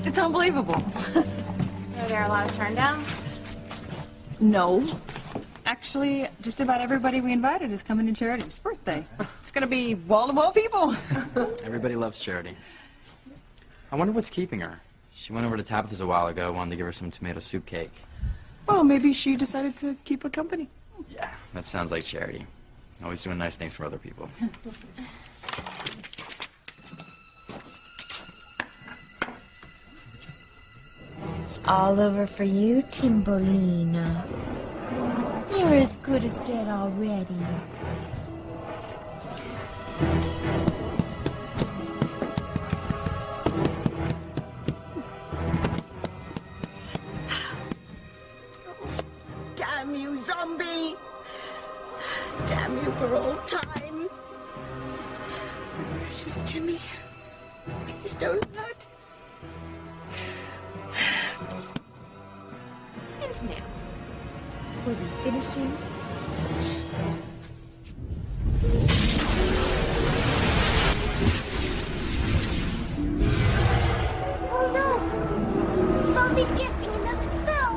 It's unbelievable. Are there a lot of turndowns? No. Actually, just about everybody we invited is coming to Charity's birthday. It's gonna be wall-to-wall people. Everybody loves Charity. I wonder what's keeping her. She went over to Tabitha's a while ago, wanted to give her some tomato soup cake. Well, maybe she decided to keep her company. Yeah, that sounds like Charity. Always doing nice things for other people. It's all over for you, Timbolina. You're as good as dead already. Damn you, zombie! Damn you for all time! Precious Timmy, please don't hurt. And now, for the finishing. Oh no! Zombie's casting another spell!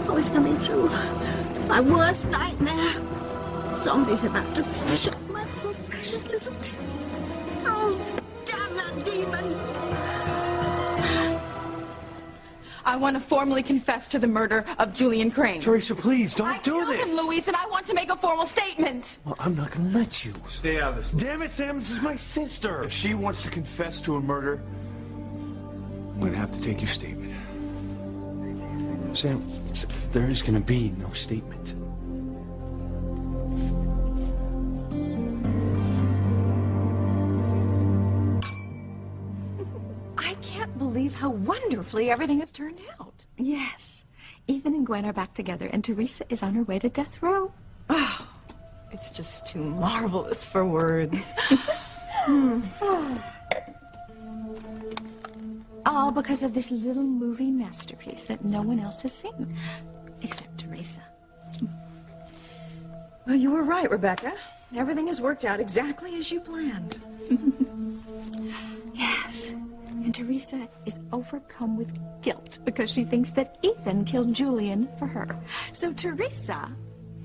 Oh, it's coming true. My worst nightmare. Zombie's about to finish off my poor precious little Timmy. Oh, damn that demon! I want to formally confess to the murder of Julian Crane. Teresa, please, don't do this. I killed him, Luis, and I want to make a formal statement. Well, I'm not gonna let you. Stay out of this. Damn it, Sam, this is my sister. If she wants to confess to a murder, I'm gonna have to take your statement. Sam, there is gonna be no statement. I can't believe how wonderfully everything has turned out. Yes. Ethan and Gwen are back together, and Teresa is on her way to death row. Oh, it's just too marvelous for words. All because of this little movie masterpiece that no one else has seen, except Teresa. Well, you were right, Rebecca. Everything has worked out exactly as you planned. Yes. And Teresa is overcome with guilt because she thinks that Ethan killed Julian for her. So Teresa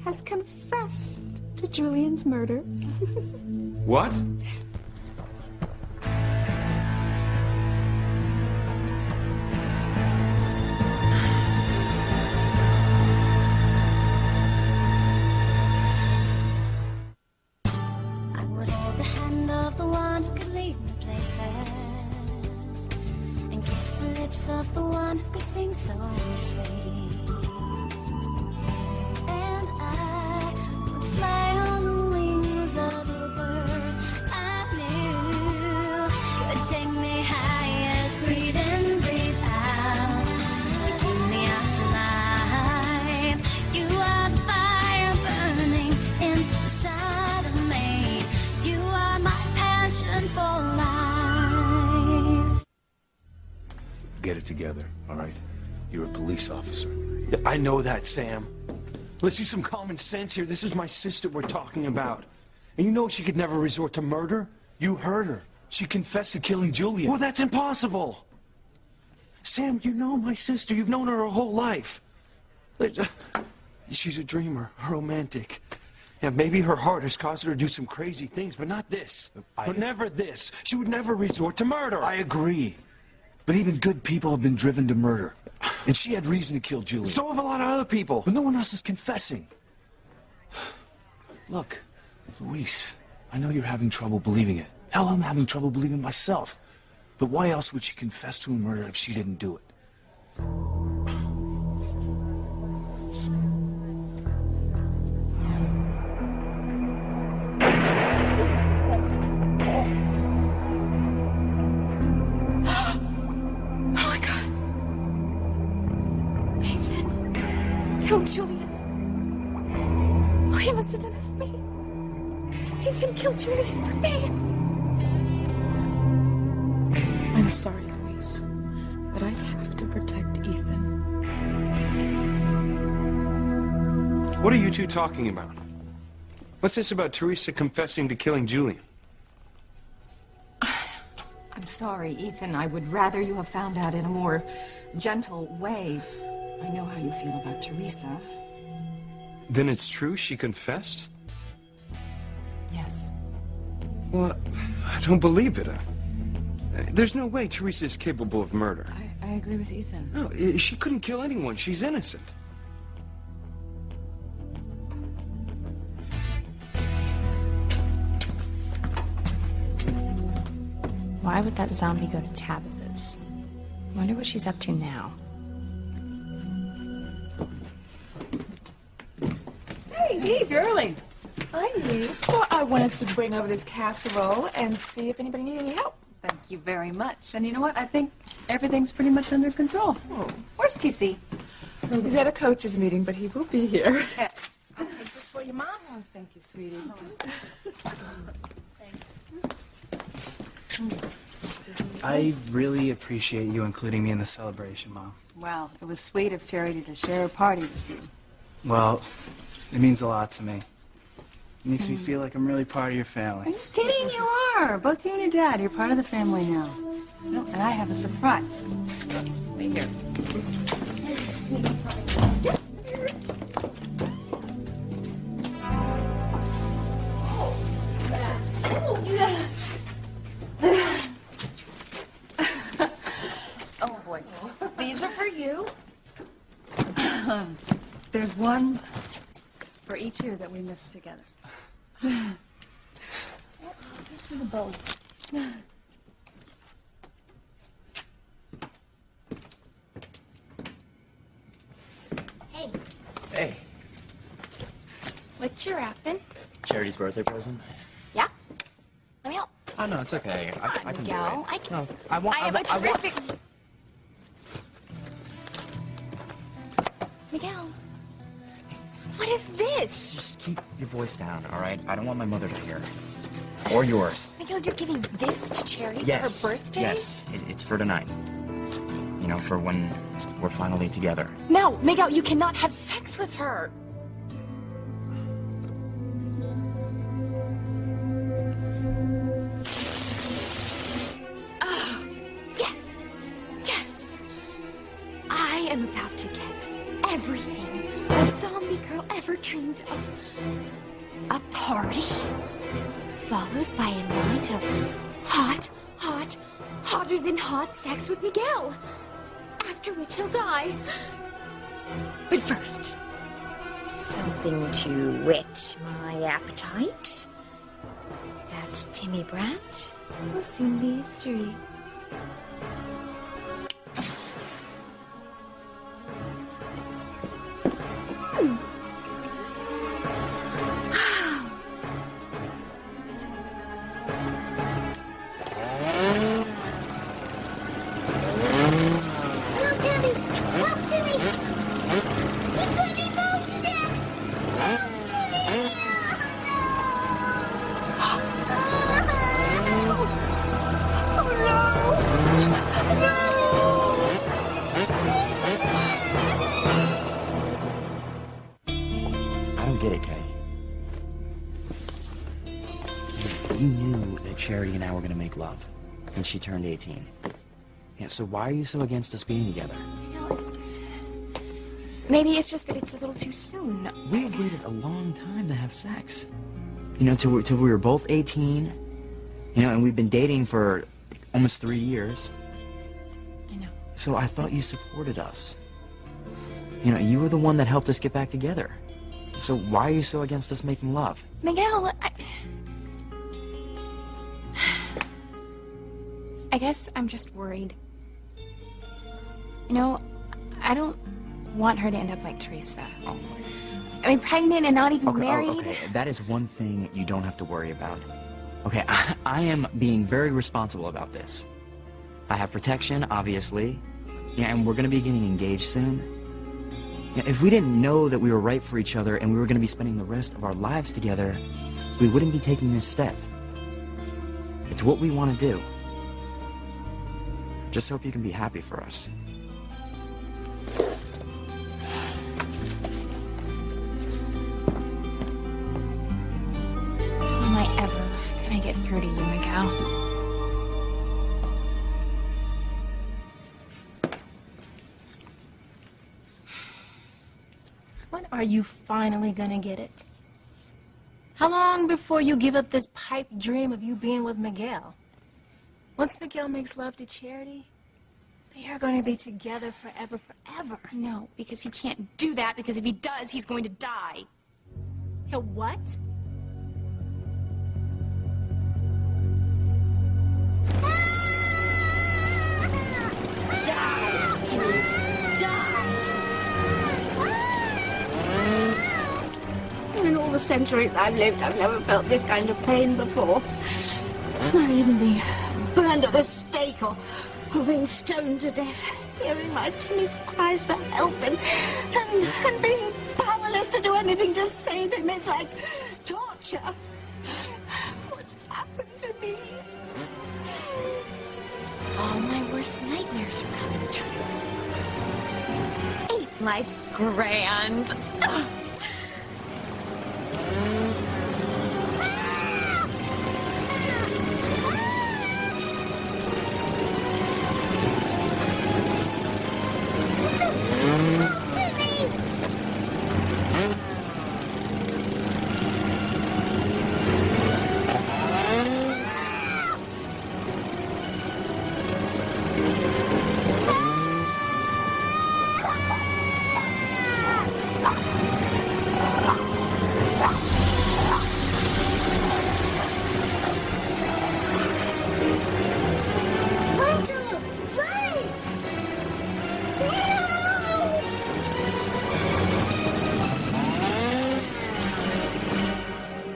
has confessed to Julian's murder. What? I would hold the hand of the one who could lead me places, and kiss the lips of the one who could sing so sweet. And I would fly on the wings of a bird I knew could take me high as breathe in, breathe out. In the afterlife, you are the fire burning inside of me. You are my passion for life. Get it together, all right? You're a police officer. Yeah, I know that, Sam. Let's use some common sense here. This is my sister we're talking about. And you know she could never resort to murder. You heard her. She confessed to killing Julian. Well, that's impossible. Sam, you know my sister. You've known her her whole life. She's a dreamer, a romantic. Yeah, maybe her heart has caused her to do some crazy things, but not this. But never this. She would never resort to murder. I agree. But even good people have been driven to murder. And she had reason to kill Julian. So have a lot of other people. But no one else is confessing. Look, Luis, I know you're having trouble believing it. Hell, I'm having trouble believing myself. But why else would she confess to a murder if she didn't do it? Killed Julian. Oh, he must have done it for me. Ethan killed Julian for me. I'm sorry, Louise, but I have to protect Ethan. What are you two talking about? What's this about Teresa confessing to killing Julian? I'm sorry, Ethan. I would rather you have found out in a more gentle way. I know how you feel about Teresa. Then it's true she confessed? Yes. Well, I don't believe it. There's no way Teresa is capable of murder. I agree with Ethan. No, she couldn't kill anyone. She's innocent. Why would that zombie go to Tabitha's? I wonder what she's up to now. Hey, Eve, you're early. Hi, Eve. Well, I wanted to bring over this casserole and see if anybody needed any help. Thank you very much. And you know what? I think everything's pretty much under control. Oh. Where's TC? He's at a coach's meeting, but he will be here. Okay. I'll take this for you, Mom. Oh, thank you, sweetie. Thanks. I really appreciate you including me in the celebration, Mom. Well, it was sweet of Charity to share a party with you. Well, it means a lot to me. It makes me feel like I'm really part of your family. Are you kidding? You are. Both you and your dad. You're part of the family now. No, and I have a surprise. Wait here. Oh, boy. These are for you. There's one for each year that we missed together. The bow. Hey, Hey, what you wrapping? Charity's birthday present? Yeah? Let me help. Oh, no, it's okay. I can do Miguel, it. I can. No, I want. I have a terrific. Miguel, what is this? Just keep your voice down, all right? I don't want my mother to hear. Or yours. Miguel, you're giving this to Charity Yes. for her birthday? Yes, it's for tonight. You know, for when we're finally together. No, Miguel, you cannot have sex with her. Oh, yes, yes. I am about to get everything a zombie girl ever dreamed of. A party, followed by a night of hotter than hot sex with Miguel. After which he'll die. But first, something to whet my appetite. That Timmy Brandt will soon be history. I don't get it, Kay. You knew that Charity and I were gonna make love when she turned 18. Yeah, so why are you so against us being together? Maybe it's just that it's a little too soon. We waited a long time to have sex. You know, till we were both 18. You know, and we've been dating for almost 3 years. I know. So I thought you supported us. You know, you were the one that helped us get back together. So why are you so against us making love? Miguel, I guess I'm just worried. You know, I don't want her to end up like Teresa. Oh. I mean, pregnant and not even married. Okay, that is one thing you don't have to worry about. Okay, I am being very responsible about this. I have protection, obviously. Yeah, and we're going to be getting engaged soon. Yeah, if we didn't know that we were right for each other and we were going to be spending the rest of our lives together, we wouldn't be taking this step. It's what we want to do. Just hope you can be happy for us. How am I ever gonna get through to you, Miguel? When are you finally gonna get it? How long before you give up this pipe dream of you being with Miguel? Once Miguel makes love to Charity, they are going to be together forever, forever. No, because he can't do that, because if he does, he's going to die. He'll what? Die, Timmy. Die. In all the centuries I've lived, I've never felt this kind of pain before. Not even being burned at the stake or being stoned to death. Hearing my Timmy's cries for help and being powerless to do anything to save him is like torture. What's happened to me? All my worst nightmares are coming true. Ain't life grand?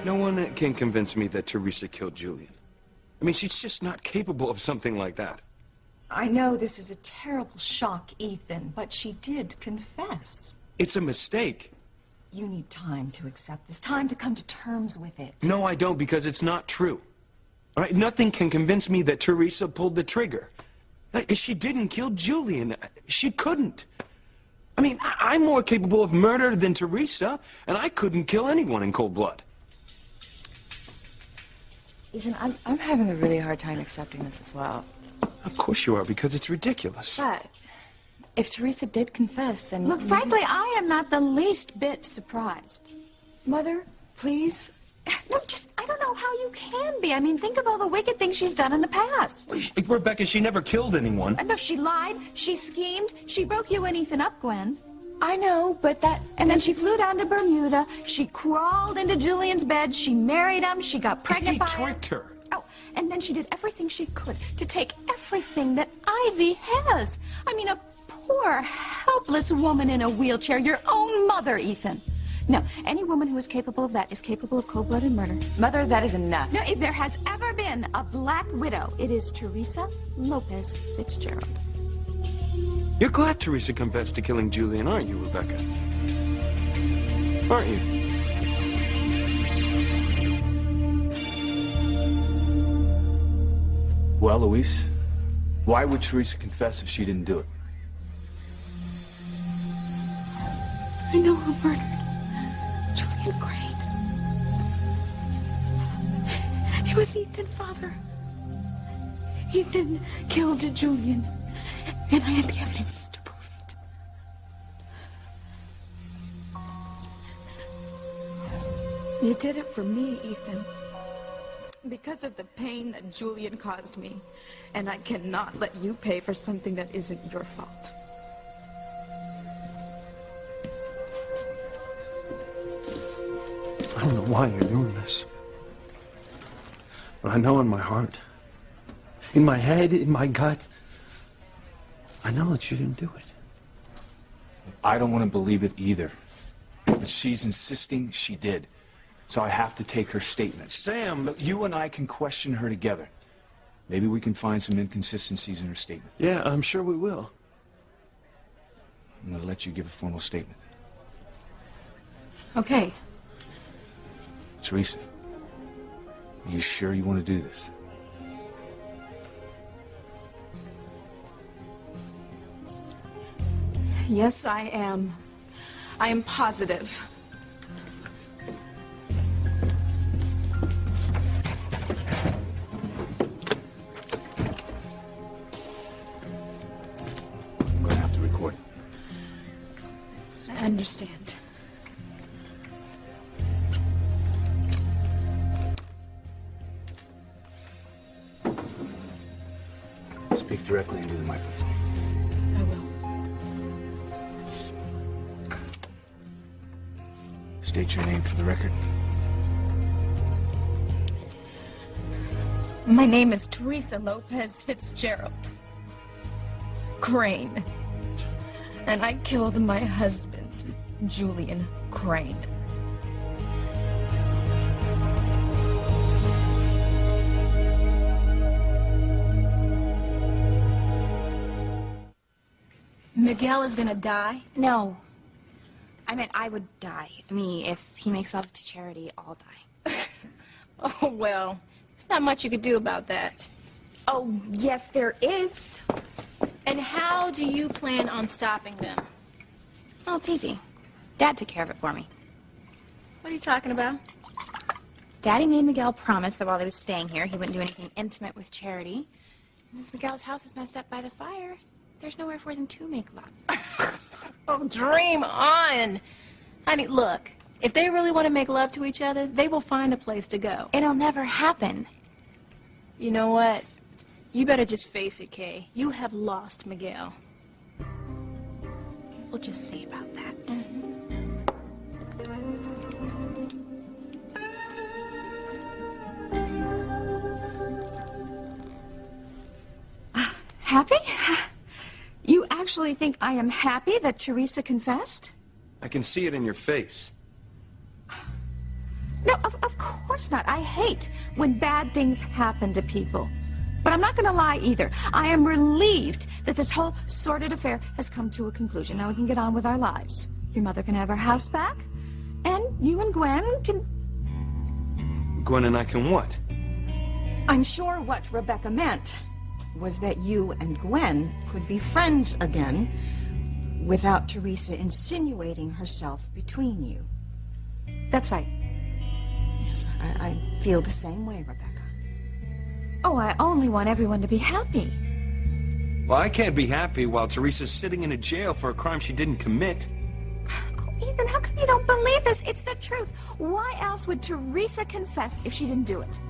No one can convince me that Teresa killed Julian. I mean, she's just not capable of something like that. I know this is a terrible shock, Ethan, but she did confess. It's a mistake. You need time to accept this, time to come to terms with it. No, I don't, because it's not true. All right, nothing can convince me that Teresa pulled the trigger. She didn't kill Julian. She couldn't. I mean, I'm more capable of murder than Teresa, and I couldn't kill anyone in cold blood. Ethan, I'm having a really hard time accepting this as well. Of course you are, because it's ridiculous. But if Teresa did confess, then... Look, frankly, I am not the least bit surprised. Mother, please? No, I don't know how you can be. I mean, think of all the wicked things she's done in the past. Rebecca, she never killed anyone. No, she lied, she schemed, she broke you and Ethan up, Gwen. I know, but that... And then she flew down to Bermuda, she crawled into Julian's bed, she married him, she got pregnant by him. He tricked her. Oh, and then she did everything she could to take everything that Ivy has. I mean, a poor, helpless woman in a wheelchair, your own mother, Ethan. No, any woman who is capable of that is capable of cold-blooded murder. Mother, that is enough. Now, if there has ever been a black widow, it is Teresa Lopez Fitzgerald. You're glad Teresa confessed to killing Julian, aren't you, Rebecca? Aren't you? Well, Luis, why would Teresa confess if she didn't do it? I know who murdered Julian Crane. It was Ethan, Father. Ethan killed Julian, and I had the evidence to prove it. You did it for me, Ethan. Because of the pain that Julian caused me. And I cannot let you pay for something that isn't your fault. I don't know why you're doing this. But I know in my heart, in my head, in my gut, I know that you didn't do it. I don't want to believe it either. But she's insisting she did. So I have to take her statement. Sam! Look, you and I can question her together. Maybe we can find some inconsistencies in her statement. Yeah, I'm sure we will. I'm going to let you give a formal statement. Okay. Teresa, You sure you want to do this? Yes, I am. I am positive. I'm gonna have to record it. I understand. Speak directly into the microphone. I will. State your name for the record. My name is Teresa Lopez Fitzgerald Crane. And I killed my husband, Julian Crane. Miguel is gonna die? No. I meant I would die. I mean, if he makes love to Charity, I'll die. Oh, well, there's not much you could do about that. Oh, yes, there is. And how do you plan on stopping them? Oh, it's easy. Dad took care of it for me. What are you talking about? Daddy made Miguel promise that while he was staying here, he wouldn't do anything intimate with Charity. And since Miguel's house is messed up by the fire, there's nowhere for them to make love. Oh, dream on. Honey, look, if they really want to make love to each other, they will find a place to go. It'll never happen. You know what? You better just face it, Kay. You have lost Miguel. We'll just see about that. Happy? You actually think I am happy that Teresa confessed? I can see it in your face. No, of course not. I hate when bad things happen to people. But I'm not going to lie either. I am relieved that this whole sordid affair has come to a conclusion. Now we can get on with our lives. Your mother can have her house back, and you and Gwen can... Gwen and I can what? I'm sure what Rebecca meant was that you and Gwen could be friends again without Teresa insinuating herself between you. That's right. Yes, I feel the same way, Rebecca. Oh, I only want everyone to be happy. Well, I can't be happy while Teresa's sitting in a jail for a crime she didn't commit. Oh, Ethan, how come you don't believe this? It's the truth. Why else would Teresa confess if she didn't do it?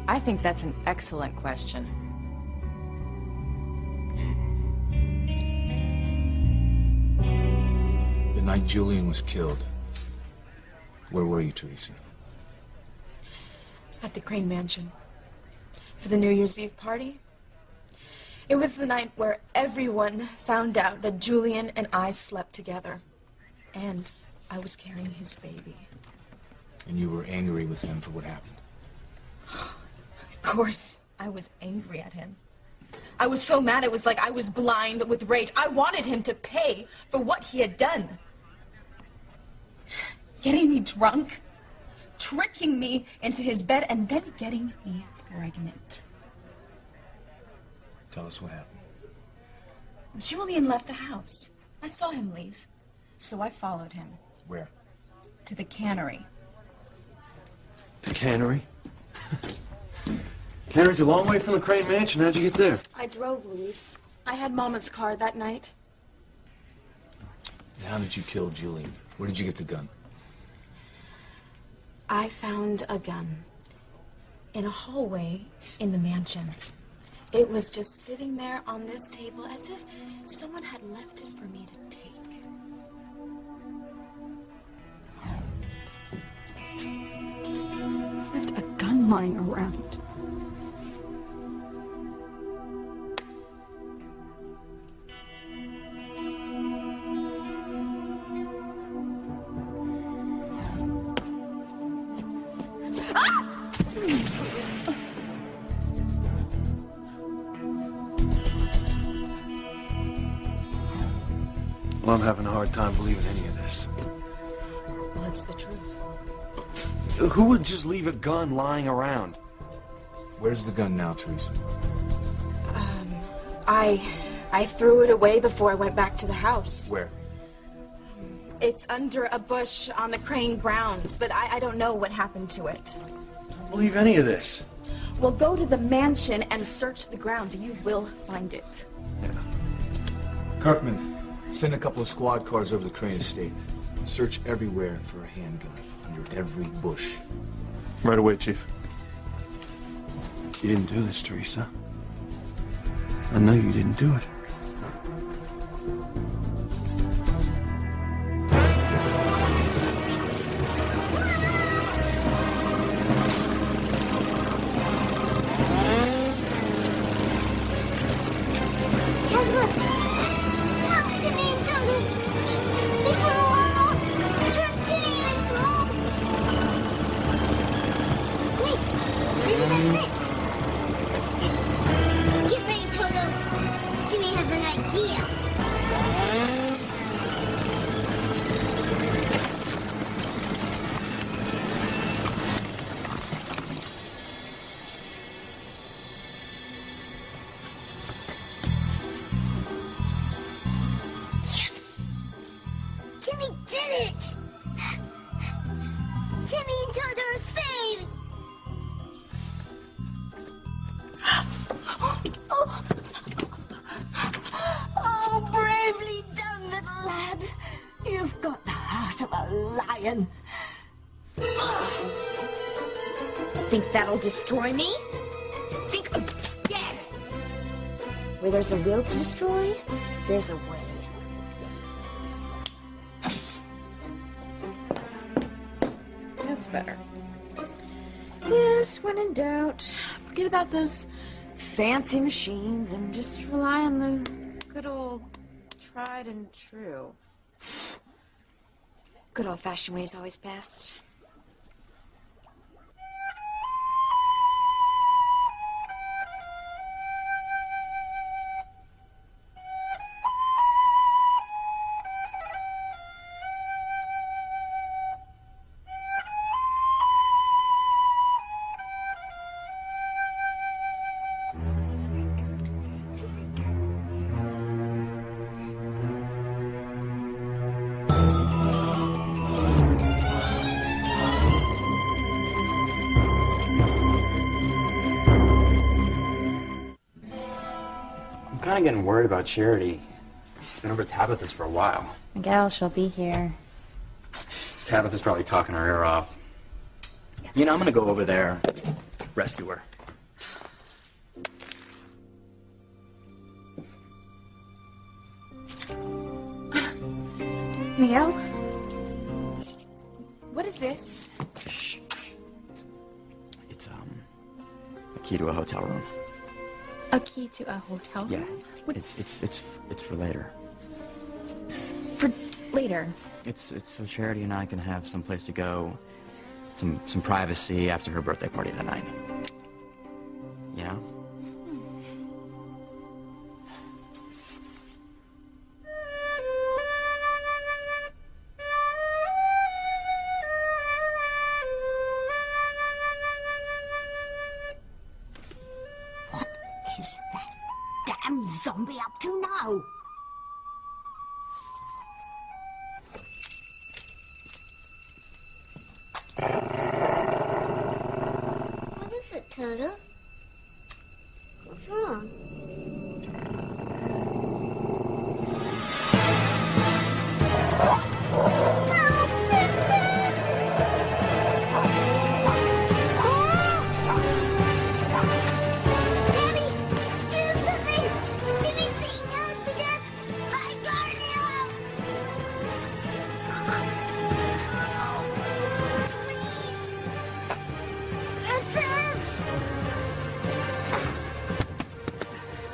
I think that's an excellent question. The night Julian was killed, where were you, Teresa? At the Crane Mansion. For the New Year's Eve party. It was the night where everyone found out that Julian and I slept together. And I was carrying his baby. And you were angry with him for what happened? Of course, I was angry at him. I was so mad it was like I was blind with rage. I wanted him to pay for what he had done. Getting me drunk, tricking me into his bed, and then getting me pregnant. Tell us what happened. Julian left the house. I saw him leave, so I followed him. Where? To the cannery. The cannery? Cannery's a long way from the Crane Mansion. How'd you get there? I drove, Luis. I had Mama's car that night. And how did you kill Julian? Where did you get the gun? I found a gun in a hallway in the mansion. It was just sitting there on this table as if someone had left it for me to take. Left a gun lying around. Well, I'm having a hard time believing any of this. Well, it's the truth. Who would just leave a gun lying around? Where's the gun now, Teresa? I threw it away before I went back to the house. Where? It's under a bush on the Crane grounds, but I don't know what happened to it. I don't believe any of this. Well, go to the mansion and search the grounds. You will find it. Kirkman, send a couple of squad cars over the Crane estate. Search everywhere for a handgun, under every bush. Right away, Chief. You didn't do this, Teresa. I know you didn't do it. Timmy did it! Timmy and Toto are saved! Oh, bravely done, little lad. You've got the heart of a lion. Think that'll destroy me? Think again! Where there's a will to destroy, there's a way. That's better. Yes, when in doubt, forget about those fancy machines and just rely on the good old tried and true. Good old-fashioned way is always best. I'm kind of getting worried about Charity. She's been over at Tabitha's for a while. Miguel, she'll be here. Tabitha's probably talking her ear off. You know, I'm gonna go over there, rescue her. Miguel? What is this? Shh. It's, a key to a hotel room. A key to a hotel? Yeah. What? It's for later. For later. It's so Charity and I can have some place to go, some privacy after her birthday party tonight. You know? What is that damn zombie up to now? What is it, Toto? What's wrong?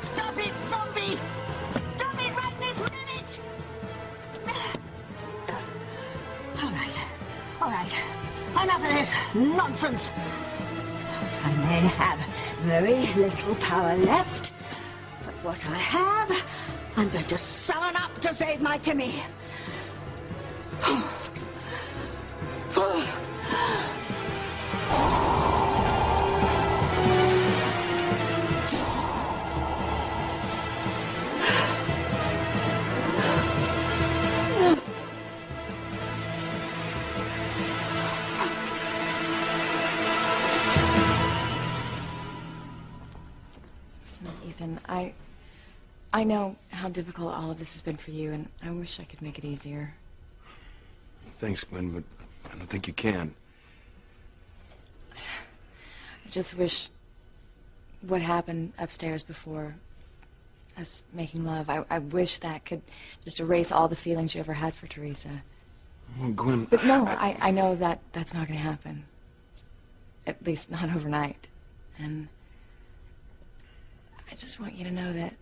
Stop it, zombie! Stop it right this minute! All right. Enough of this nonsense. I may have very little power left, but what I have, I'm going to summon up to save my Timmy. Ethan. I know how difficult all of this has been for you, and I wish I could make it easier. Thanks, Gwen, but I don't think you can. I just wish what happened upstairs before us making love, I wish that could just erase all the feelings you ever had for Teresa. Well, Gwen... But no, I know that that's not going to happen. At least not overnight. And I just want you to know that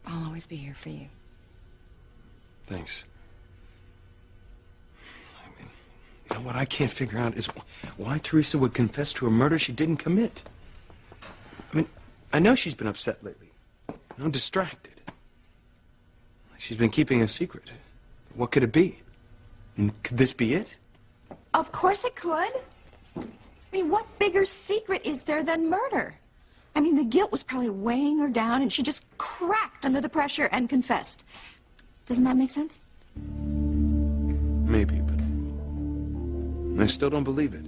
I'll always be here for you. Thanks. I mean, you know what I can't figure out is why Teresa would confess to a murder she didn't commit. I mean, I know she's been upset lately. You know, distracted. She's been keeping a secret. What could it be? I mean, could this be it? Of course it could. I mean, what bigger secret is there than murder? I mean, the guilt was probably weighing her down, and she just cracked under the pressure and confessed. Doesn't that make sense? Maybe, but I still don't believe it.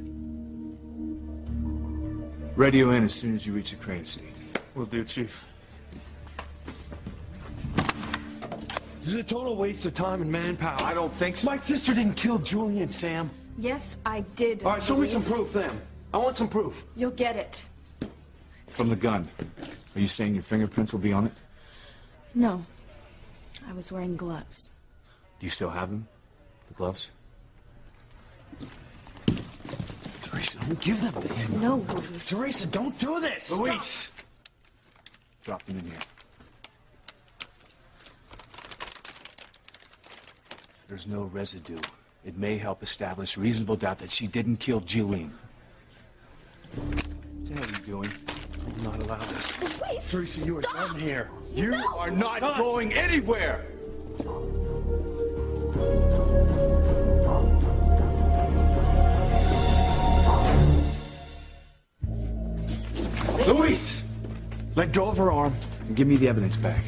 Radio in as soon as you reach the crane estate. Will do, Chief. This is a total waste of time and manpower. I don't think so. My sister didn't kill Julian, Sam. Yes, I did. All right, show me Luis. some proof then. I want some proof. You'll get it. From the gun. Are you saying your fingerprints will be on it? No. I was wearing gloves. Do you still have them? The gloves? Teresa, don't give them to him. No, Luis. Teresa, don't do this. Luis! Drop them in here. There's no residue. It may help establish reasonable doubt that she didn't kill Julian. What the hell are you doing? I'm not allowed this. Wait, Teresa, you are done here. You are not going anywhere! Luis! Let go of her arm and give me the evidence back.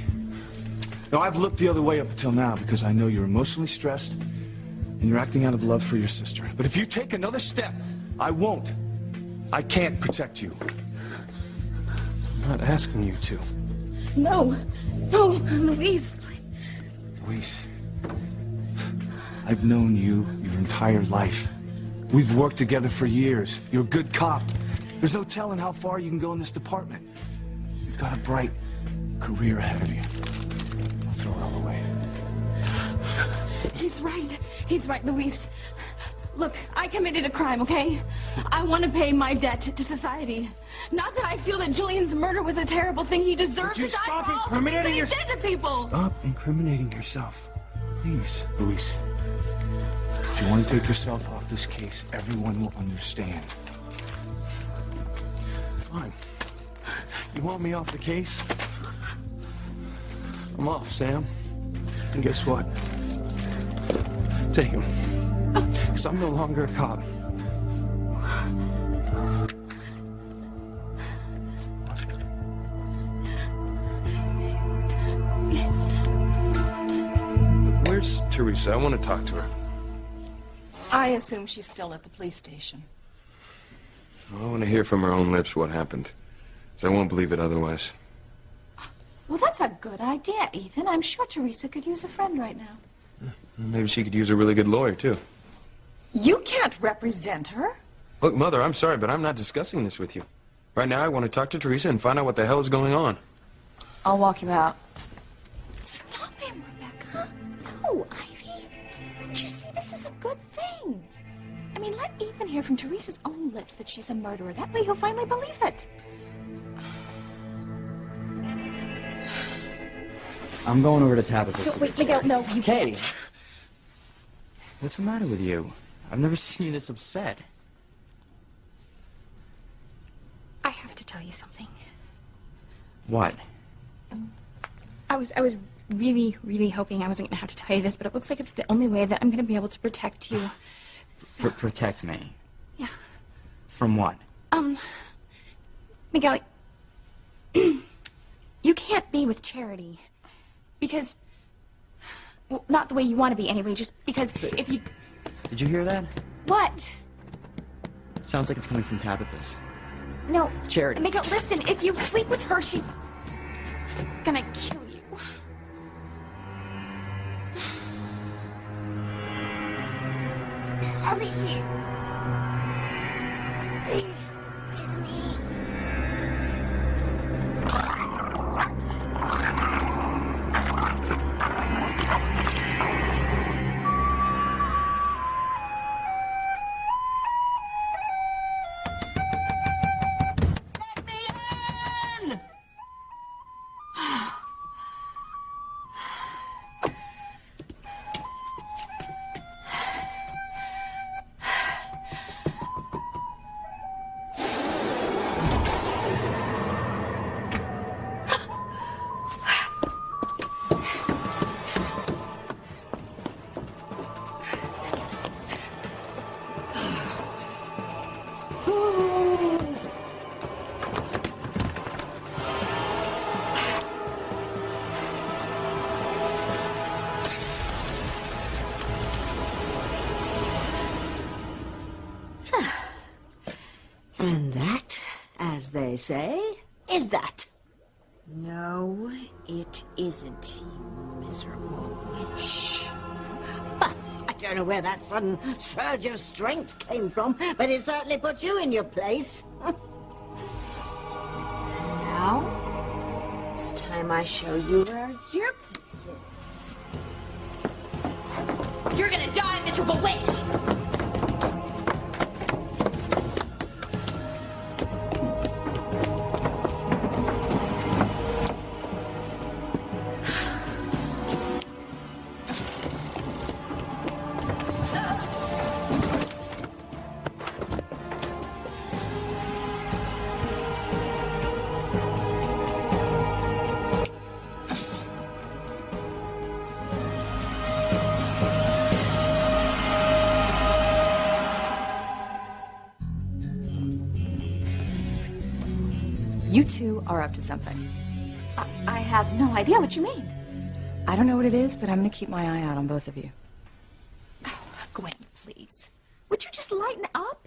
Now, I've looked the other way up until now because I know you're emotionally stressed and you're acting out of love for your sister. But if you take another step, I won't. I can't protect you. I'm not asking you to. No. No, Luis. Luis, I've known you your entire life. We've worked together for years. You're a good cop. There's no telling how far you can go in this department. You've got a bright career ahead of you. Don't throw it all away. He's right. He's right, Luis. Look, I committed a crime, okay? I want to pay my debt to society. Not that I feel that Julian's murder was a terrible thing. He deserves to die for all the things that he did to people. Stop incriminating yourself. Please, Luis. If you want to take yourself off this case, everyone will understand. Fine. You want me off the case? I'm off, Sam. And guess what? Take him. Because I'm no longer a cop. Where's Teresa? I want to talk to her. I assume she's still at the police station. I want to hear from her own lips what happened. 'Cause I won't believe it otherwise. Well, that's a good idea, Ethan. I'm sure Teresa could use a friend right now. Maybe she could use a really good lawyer, too. You can't represent her. Look, Mother, I'm sorry, but I'm not discussing this with you. Right now, I want to talk to Teresa and find out what the hell is going on. I'll walk you out. Stop him, Rebecca. No, Ivy. Don't you see this is a good thing? I mean, let Ethan hear from Teresa's own lips that she's a murderer. That way he'll finally believe it. I'm going over to Tabitha. No, wait, Miguel, no, you Kay, can't. what's the matter with you? I've never seen you this upset. I have to tell you something. What? I was really, really hoping I wasn't going to have to tell you this, but it looks like it's the only way that I'm going to be able to protect you. Protect me. Yeah. From what? Miguel, you can't be with Charity. Because, well, not the way you want to be anyway, just because if you... Did you hear that? What? Sounds like it's coming from Tabitha's. No. Charity. Miguel, listen, if you sleep with her, she's... gonna kill you. Abby. Leave to me. And that, as they say, is that. No, it isn't, you miserable witch. I don't know where that sudden surge of strength came from, but it certainly put you in your place. Now, it's time I show you where your place is. You're gonna die, miserable witch! You two are up to something. I have no idea what you mean. I don't know what it is, but I'm going to keep my eye out on both of you. Gwen, please. Would you just lighten up?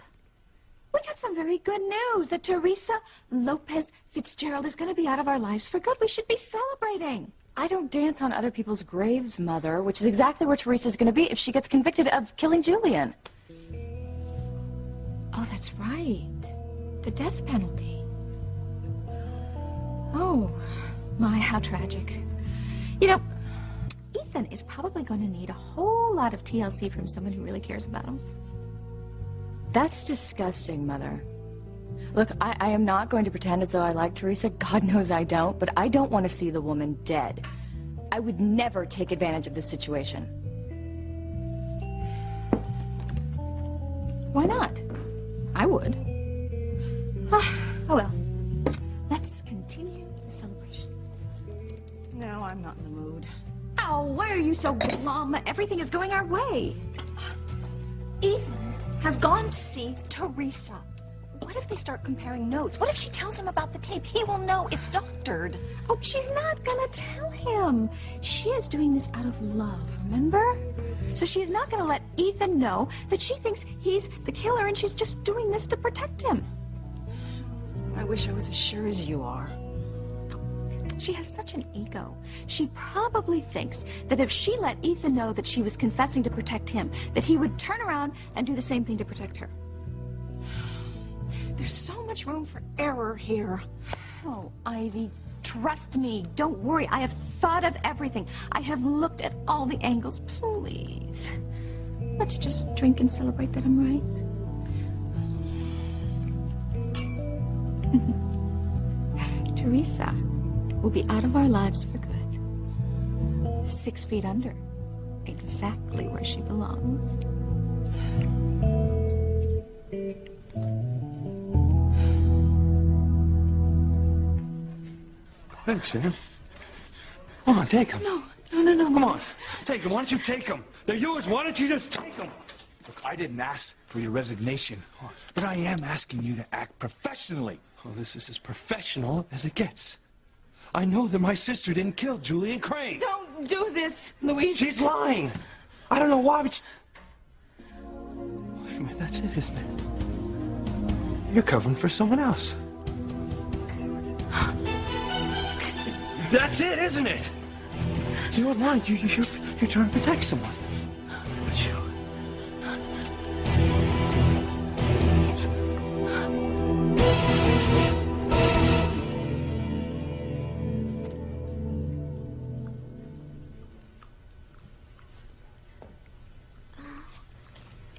We got some very good news that Teresa Lopez Fitzgerald is going to be out of our lives for good. We should be celebrating. I don't dance on other people's graves, Mother, which is exactly where Teresa's going to be if she gets convicted of killing Julian. Oh, that's right. The death penalty. Oh, my, how tragic. You know, Ethan is probably going to need a whole lot of TLC from someone who really cares about him. That's disgusting, Mother. Look, I am not going to pretend as though I like Teresa. God knows I don't, but I don't want to see the woman dead. I would never take advantage of this situation. Why not? I would. Oh well. Let's continue the celebration. No, I'm not in the mood. Oh, why are you so glum? Everything is going our way. Ethan has gone to see Teresa. What if they start comparing notes? What if she tells him about the tape? He will know it's doctored. Oh, she's not gonna tell him. She is doing this out of love, remember? So she is not gonna let Ethan know that she thinks he's the killer and she's just doing this to protect him. I wish I was as sure as you are. She has such an ego. She probably thinks that if she let Ethan know that she was confessing to protect him, that he would turn around and do the same thing to protect her. There's so much room for error here. Oh, Ivy, trust me. Don't worry. I have thought of everything. I have looked at all the angles. Please. Let's just drink and celebrate that I'm right. Teresa will be out of our lives for good. 6 feet under. Exactly where she belongs. Thanks, Sam. Come on, take them. No. Come on, take them. Why don't you take them? They're yours. Why don't you just take them? Look, I didn't ask for your resignation, but I am asking you to act professionally. Well, this is as professional as it gets. I know that my sister didn't kill Julian Crane. Don't do this, Louise. She's lying. I don't know why, but wait a minute, that's it, isn't it? You're covering for someone else. That's it, isn't it? You're lying. You're trying to protect someone. But you...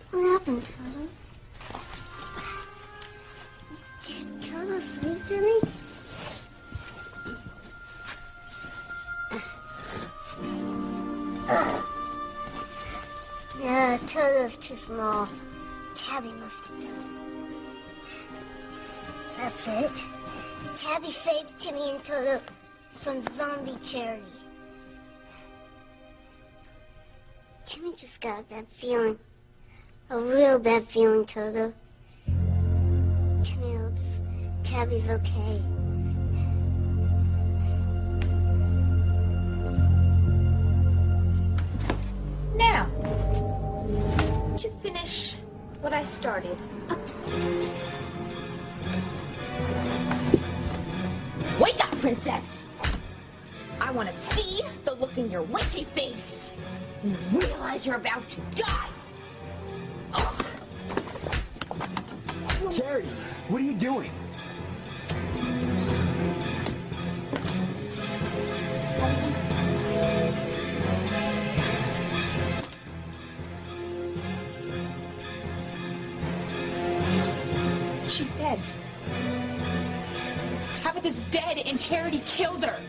What happened, Toto? Did Toto sleep to me? No, Toto's too small. Tabby must have done. That's it. Tabby saved Timmy and Toto from zombie Charity. Timmy just got a bad feeling. A real bad feeling, Toto. Timmy hopes Tabby's okay. Now, to finish what I started upstairs. Wake up, princess! I want to see the look in your witchy face. You realize you're about to die. Ugh. Charity, what are you doing? She's dead. Tabitha's dead and Charity killed her.